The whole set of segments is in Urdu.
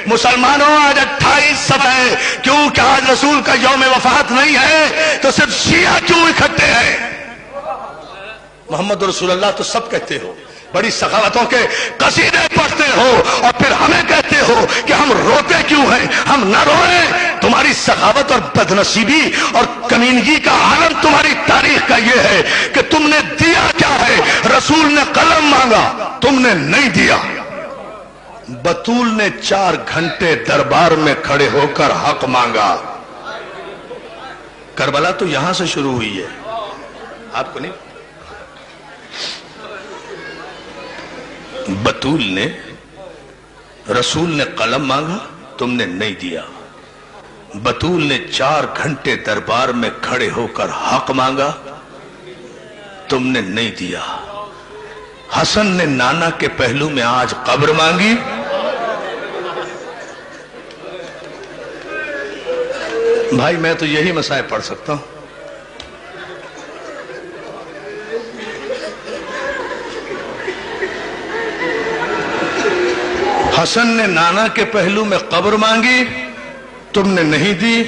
مسلمانوں آج 28 صفحہ ہے، کیوں کہ آج رسول کا یوم وفات نہیں ہے تو صرف شیعہ کیوں اکٹھے ہیں؟ محمد رسول اللہ تو سب کہتے ہو، بڑی سخاوتوں کے قصیدے پڑھتے ہو، اور پھر ہمیں کہتے ہو کہ ہم روتے کیوں ہیں؟ ہم نہ روئیں۔ تمہاری سخاوت اور بدنصیبی اور کمینگی کا عالم تمہاری تاریخ کا یہ ہے کہ تم نے دیا کیا ہے؟ رسول نے قلم مانگا، تم نے نہیں دیا۔ بطول نے 4 گھنٹے دربار میں کھڑے ہو کر حق مانگا۔ کربلا تو یہاں سے شروع ہوئی ہے، آپ کو نہیں؟ بطول نے، رسول نے قلم مانگا، تم نے نہیں دیا۔ بطول نے 4 گھنٹے دربار میں کھڑے ہو کر حق مانگا، تم نے نہیں دیا۔ حسن نے نانا کے پہلو میں آج قبر مانگی، بھائی میں تو یہی مسائل پڑھ سکتا ہوں۔ حسن نے نانا کے پہلو میں قبر مانگی، تم نے نہیں دی۔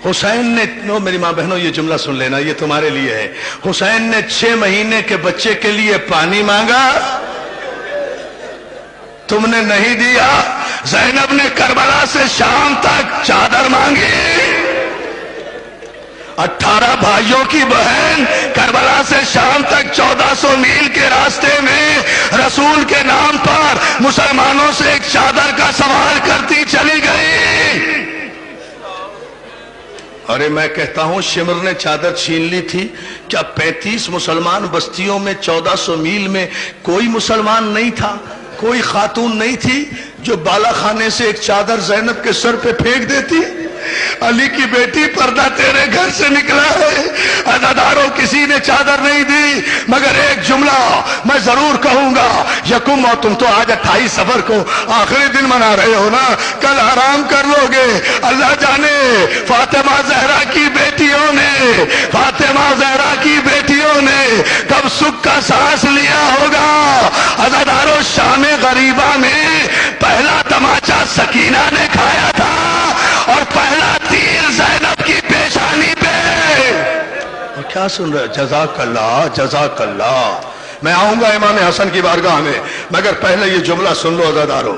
حسین نے، میری ماں بہنوں یہ جملہ سن لینا، یہ تمہارے لیے ہے۔ حسین نے 6 مہینے کے بچے کے لیے پانی مانگا، تم نے نہیں دیا۔ زینب نے کربلا سے شام تک چادر مانگی۔ 18 بھائیوں کی بہن کربلا سے شام تک 1400 میل کے راستے میں رسول کے نام پر مسلمانوں سے ایک چادر کا سوال کرتی چلی گئی۔ ارے میں کہتا ہوں شمر نے چادر چھین لی تھی، کیا 35 مسلمان بستیوں میں 1400 میل میں کوئی مسلمان نہیں تھا؟ کوئی خاتون نہیں تھی جو بالا خانے سے ایک چادر زینب کے سر پہ پھینک دیتی؟ علی کی بیٹی پردہ تیرے گھر سے نکلا ہے، عزاداروں کسی نے چادر نہیں دی، مگر ایک جملہ میں ضرور کہوں گا، یکم، اور تم تو آج 28 صفر کو آخری دن منا رہے ہو نا، کل آرام کر لو گے۔ اللہ جانے فاطمہ زہرا کی بیٹیوں نے، فاطمہ زہرا کی بیٹیوں نے کب سکھ کا سانس لیا ہوگا۔ عزاداروں شام غریبہ میں پہلا تماچا سکینہ نے کھایا تھا، اور پہلا تیر زینب کی پیشانی پہ۔ اور کیا سن رہے؟ جزاک اللہ، جزاک اللہ۔ میں آؤں گا امام حسن کی بارگاہ میں، مگر پہلے یہ جملہ سن لو عزادارو۔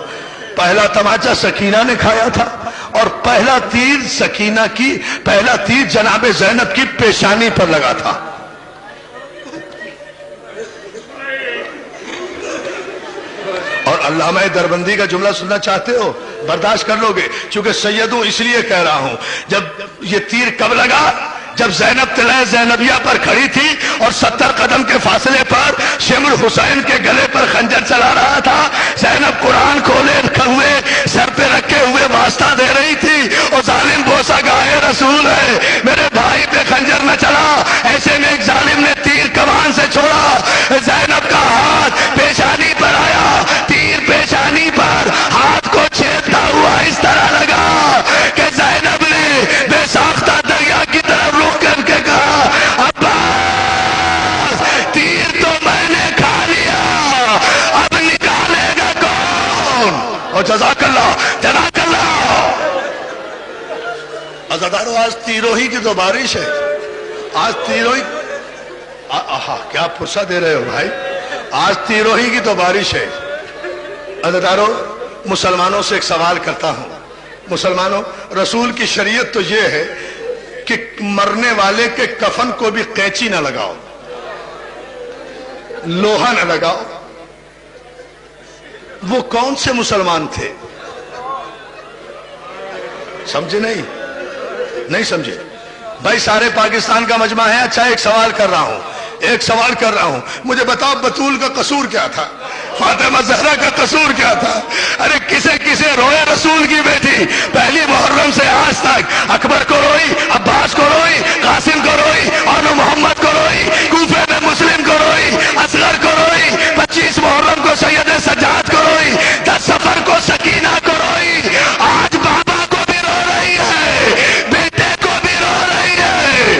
پہلا تماچا سکینہ نے کھایا تھا، اور پہلا تیر سکینہ کی، پہلا تیر جناب زینب کی پیشانی پر لگا تھا۔ اور علامہ دربندی کا جملہ سننا چاہتے ہو؟ برداشت کر لو گے، چونکہ سیدوں اس لیے کہہ رہا ہوں، جب یہ تیر کب لگا؟ جب زینب طلع زینبیہ پر کھڑی تھی اور 70 قدم کے فاصلے پر شمر حسین کے گلے پر خنجر چلا رہا تھا۔ زینب قرآن کھولے ہوئے سر پہ رکھے ہوئے واسطہ دے رہی تھی، اور ظالم بوسہ گائے رسول ہے میرے بھائی پہ خنجر نہ چلا۔ ایسے میں ایک ظالم نے تیر کمان سے چھوڑا، زینب کا ہاتھ پیشانی پر آیا، تیر پیشانی پر ہاتھ کو چھیدتا ہوا اس طرح لگا کہ زینب نے بے ساختہ دریا کی طرف رخ کر کے کہا، عباس تیر تو میں نے کھا لیا، اب نکالے گا کون؟ اور جزاک اللہ، جزاک اللہ۔ عزادارو آج تیروہی کی تو بارش ہے، آج تیروہی، کیا پرسہ دے رہے ہو بھائی، آج تیروہی کی تو بارش ہے۔ عزادارو مسلمانوں سے ایک سوال کرتا ہوں، مسلمانوں، رسول کی شریعت تو یہ ہے کہ مرنے والے کے کفن کو بھی قینچی نہ لگاؤ، لوہا نہ لگاؤ۔ وہ کون سے مسلمان تھے؟ سمجھے نہیں سمجھے بھائی؟ سارے پاکستان کا مجمع ہے۔ اچھا ایک سوال کر رہا ہوں، مجھے بتاؤ بطول کا قصور کیا تھا؟ فاطمہ زہرا کا قصور کیا تھا؟ ارے کسے روئے رسول کی بیٹی؟ پہلی محرم سے آج تک اکبر کو روئی، عباس کو روئی، قاسم کو روئی، اور محمد کو روئی، کوفے میں مسلم کو روئی، اصغر کو روئی، 25 محرم کو سید سجاد کو روئی، 10 صفر کو سکینہ کو روئی۔ آج بابا کو بھی رو رہی ہے، بیٹے کو بھی رو رہی ہے۔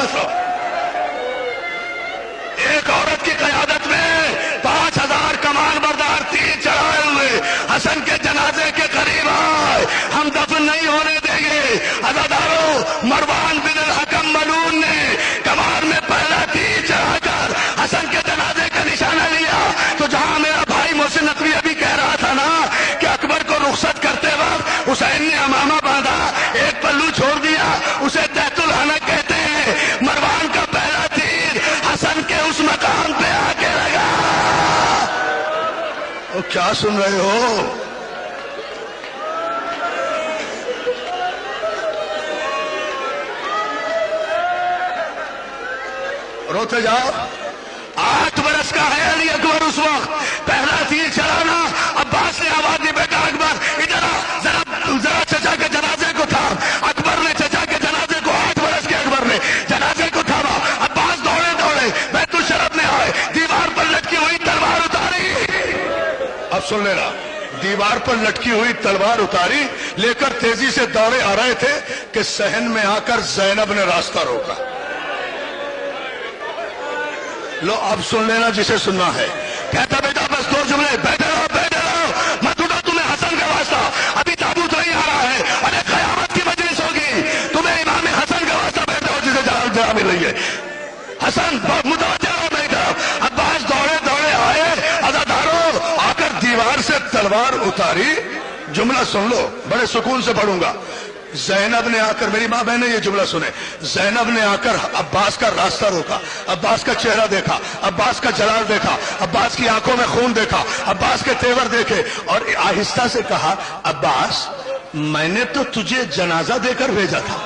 سلامت رہو. ایک عورت کی قیادت میں 5000 کمان بردار تیر چڑھائے ہوئے حسن کے جنازے کے قریب آئے. ہم دفن نہیں ہونے دیں گے. عزادارو، مروان بن الحکم ملعون نے کمان میں پہلا تیر چڑھا کر حسن کے جنازے کا نشانہ لیا. تو جہاں میرا بھائی محسن نقوی ابھی کہہ رہا تھا نا کہ اکبر کو رخصت کرتے وقت حسین نے امامہ باندھا، ایک پلو چھوڑ دیا، اسے تحت الحنک کہتے ہیں. مروان کا پہلا تیر حسن کے اس مقام پہ آ کے لگا. وہ کیا سن رہے ہو؟ روتے جاؤ. 8 برس کا ہے علی اکبر اس وقت. پہلا تیر چلانا. عباس نے آواز دی، بیٹا اکبر ادھر آ، ذرا چچا کے جنازے کو تھام. اکبر نے چچا کے جنازے کو، 8 برس کے اکبر نے جنازے کو تھاما. عباس دوڑے دوڑے بیت الشرف میں آئے، دیوار پر لٹکی ہوئی تلوار اتاری. اب سن لینا، دیوار پر لٹکی ہوئی تلوار اتاری لے کر تیزی سے دوڑے آ رہے تھے کہ صحن میں آ کر زینب نے راستہ روکا. لو اب سن لینا جسے سننا ہے. کہتا بیٹا بس 2 جملے، بیٹھے رہو بیٹھے رہو، مت اٹھو، تمہیں حسن کا واسطہ، ابھی تابوت نہیں آ رہا ہے، ارے قیامت کی مجلس ہوگی، تمہیں امام حسن کا واسطہ، بیٹھے ہو جسے جگہ مل رہی ہے. حسن بہت متوجہ ہو میری طرف. عباس دوڑے دوڑے آئے. عزادارو، آ کر دیوار سے تلوار اتاری. جملہ سن لو، بڑے سکون سے پڑھوں گا. زینب نے آ کر، میری ماں بہن نے یہ جملہ سنے، زینب نے آ کر عباس کا راستہ روکا، عباس کا چہرہ دیکھا، عباس کا جلال دیکھا، عباس کی آنکھوں میں خون دیکھا، عباس کے تیور دیکھے، اور آہستہ سے کہا، عباس میں نے تو تجھے جنازہ دے کر بھیجا تھا،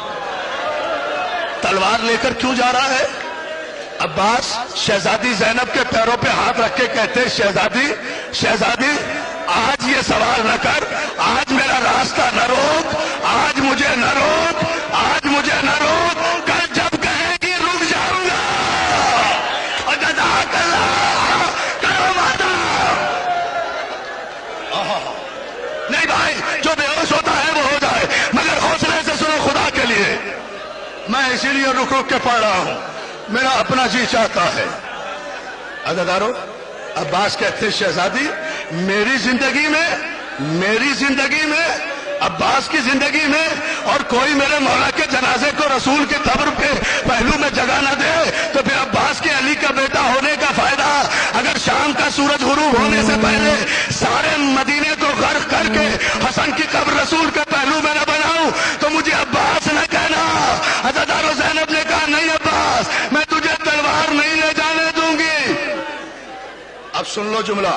تلوار لے کر کیوں جا رہا ہے؟ عباس شہزادی زینب کے پیروں پہ ہاتھ رکھ کے کہتے، شہزادی شہزادی آج یہ سوال نہ کر، آج میرا راستہ نہ روک، آج مجھے نہ روک، آج مجھے نہ روک، کل جب کہے گی رک جاؤں گا. اور جزاک اللہ، کرو وعدہ. نہیں بھائی، جو بے ہوش ہوتا ہے وہ ہو جائے، مگر حوصلے سے سنو خدا کے لیے. میں اسی لیے رک رک کے پڑھ رہا ہوں، میرا اپنا جی چاہتا ہے. عزادارو، عباس کہتے شہزادی میری زندگی میں عباس کی زندگی میں اور کوئی میرے مولا کے جنازے کو رسول کے قبر کے پہلو میں جگہ نہ دے تو پھر عباس کے علی کا بیٹا ہونے کا فائدہ. اگر شام کا سورج غروب ہونے سے پہلے سارے مدینے کو غرق کر کے حسن کی قبر رسول کے پہلو میں نہ بناؤں تو مجھے عباس نہ کہنا. عزادارو، زینب نے کہا نہیں عباس، میں تجھے تلوار نہیں لے جانے دوں گی. اب سن لو جملہ.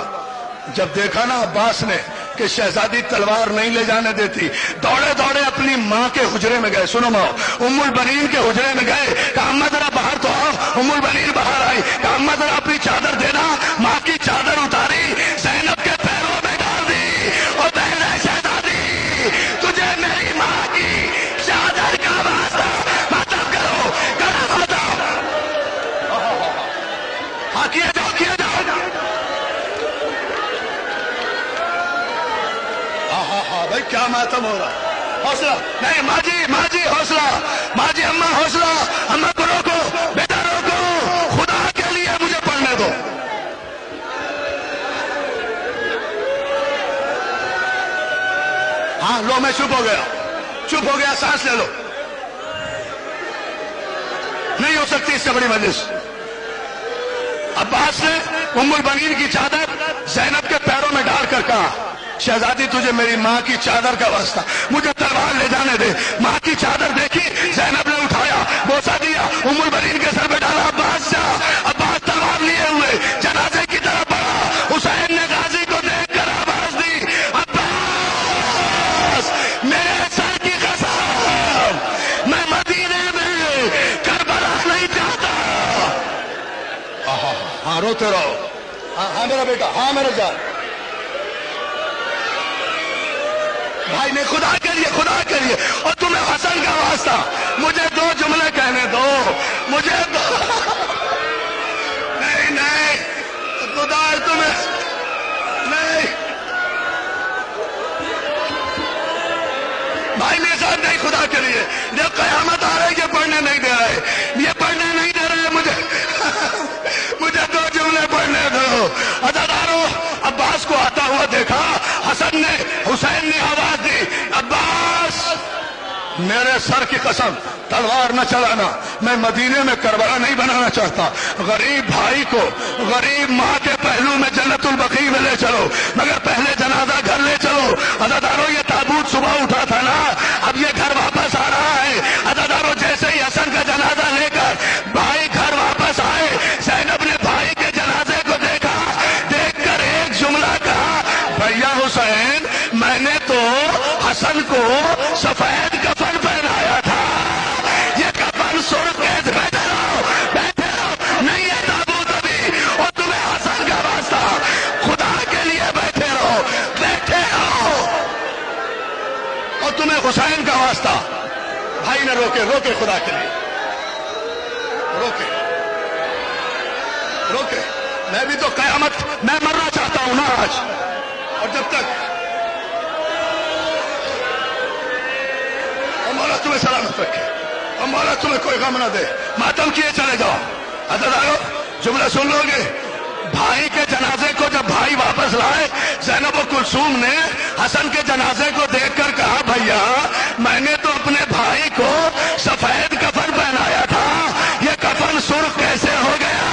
جب دیکھا نا عباس نے کہ شہزادی تلوار نہیں لے جانے دیتی، دوڑے دوڑے اپنی ماں کے حجرے میں گئے. سنو ماں، ام البنین کے حجرے میں گئے، کہا اماں ذرا باہر تو آؤ. ام البنین باہر آئی، کہا اماں ذرا اپنی چادر دینا. ماں کی چادر اتاری، زینب کے پیروں میں ڈال دی. اور بہن شہزادی، تجھے میری ماں کی چادر کا واسطہ مطلب کرو، کرا ہوتا. ہاں کیا جاؤ، کیا جاؤ. بھائی کیا ماتم ہو رہا ہے؟ حوصلہ نہیں ماں جی حوصلہ، ماں جی، اماں حوصلہ، اماں کو روکو، بیٹا روکو، خدا کے لیے مجھے پڑھنے دو. ہاں لو، میں چپ ہو گیا، سانس لے لو. نہیں ہو سکتی اس سے بڑی مجلس. عباس نے ام البنین کی چادر زینب کے پیروں میں ڈال کر کہا شہزادی تجھے میری ماں کی چادر کا واسطہ، مجھے تلوار لے جانے دے. ماں کی چادر دیکھی، زینب نے اٹھایا، بوسا دیا، ام البنین کے سر پہ ڈالا. عباس جا. عباس تلوار لیے ہوئے جنازے کی طرف بڑھا. حسین نے غازی کو دیکھ کر آواز دی، عباس میرے سر کی قسم، میں مدینے میں کربلا نہیں چاہتا. ہاں روتے رہو. ہاں میرا بیٹا، ہاں میرا جان. بھائی نے خدا کے لیے اور تمہیں حسن کا واسطہ مجھے 2 جملے کہنے دو، مجھے نہیں خدا تمہیں نہیں. بھائی میرے ساتھ نہیں، خدا کے لیے. جب قیامت آ رہی ہے یہ پڑھنے نہیں دے رہے، یہ پڑھنے عزادارو عباس کو آتا ہوا دیکھا، حسن نے حسین نے آواز دی، عباس میرے سر کی قسم تلوار نہ چلانا، میں مدینے میں کربلا نہیں بنانا چاہتا، غریب بھائی کو غریب ماں کے پہلو میں جنت البقیع میں لے چلو، مگر پہلے جنازہ گھر لے چلو۔ عزادارو یہ تابوت صبح اٹھا تھا نا، اب یہ گھر واپس آ رہا ہے۔ عزادارو جیسے ہی حسن کا جنازہ لے کر بھائی گھر واپس آئے، زینب نے بھائی کے جنازے کو دیکھا، دیکھ کر ایک جملہ کہا، بھیا حسین میں نے تو حسن کو سفید کفن پہنایا تھا، یہ کفن سرخ کیسے؟ بیٹھے رہو بیٹھے رہو، نہیں ہے تابوت ابھی، اور تمہیں حسن کا واسطہ، خدا کے لیے بیٹھے رہو بیٹھے رہو، اور تمہیں حسین کا واسطہ۔ بھائی نے روکے روکے، خدا کے لیے روکے روکے، میں بھی تو قیامت میں مرنا چاہتا ہوں نا آج، اور جب تک مولا تمہیں سلامت رکھے اور مولا تمہیں کوئی غم نہ دے، ماتم کیے چلے جاؤ۔ عزادارو جملہ سن لو گے، بھائی کے جنازے کو جب بھائی واپس لائے، زینب و کلثوم نے حسن کے جنازے کو دیکھ کر کہا، بھیا میں نے تو اپنے بھائی کو سفید کفن پہنایا تھا، یہ کفن سرخ کیسے ہو گیا؟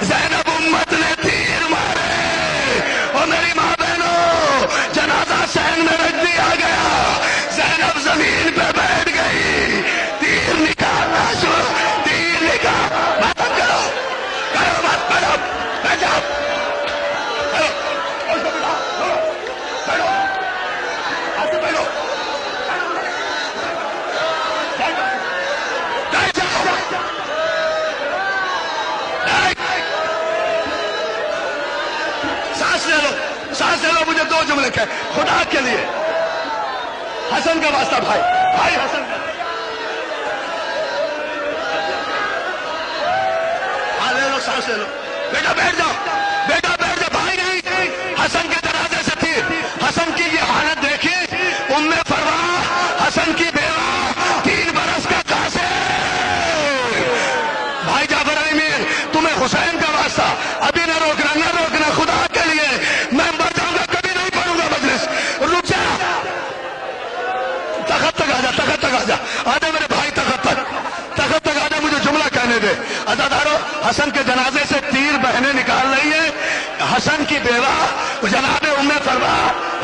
زینب امت نے تیر مارے، اور میری ماں بہنوں جنازہ سین میں رکھ دیا گیا، زینب زمین پہ بیٹھ گئی، تیر نکالنا شروع، تیر نکال، ماتم کرو کرو مت کرو، بیٹھ جاؤ کرو، اور سب بیٹھو بیٹھو، آتے بیٹھو، بیٹھ جاؤ، سانس لے لو سانس لے لو، مجھے دو جملے کہے خدا کے لیے، حسن کا واسطہ، بھائی بھائی حسن کا، ہاں لے لو سانس لے لو، بیٹا بیٹھ جاؤ بیٹا بیٹھ جاؤ، بھائی نہیں، حسن کے جنازے سے تھی، حسن کی یہ حالت دیکھی، ام فروا حسن کی بیوہ 3 برس کا قاصر، بھائی جعفر امیر تمہیں حسین کا واسطہ، ابھی نہ روکنا نہ روکنا، خدا کے لیے میں مر جاؤں گا، کبھی نہیں پڑھوں گا مجلس، رک جا، تخت تک آ جا، تخت تک آ جا، آجا میرے بھائی، تخت تک آ جا، مجھے جملہ کہنے دے۔ عزادارو حسن کے جنازے سے تیر بہنیں نکال رہی ہے، حسن کی بیوہ جناب ام فروا،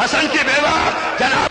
حسن کی بیوہ جناب